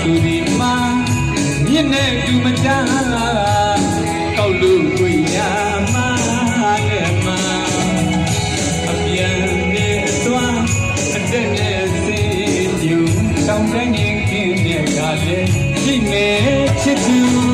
သူဒီမှာမြင့်တဲ့သူမတန်းကောက်လို့ကိုရမှာနဲ့မှာအပြန်နဲ့အသွားအတက်နဲ့စေးပြုံတောင်းတန်းရင်ခင်းတဲ့ကလည်းရှိနေချစ်သူ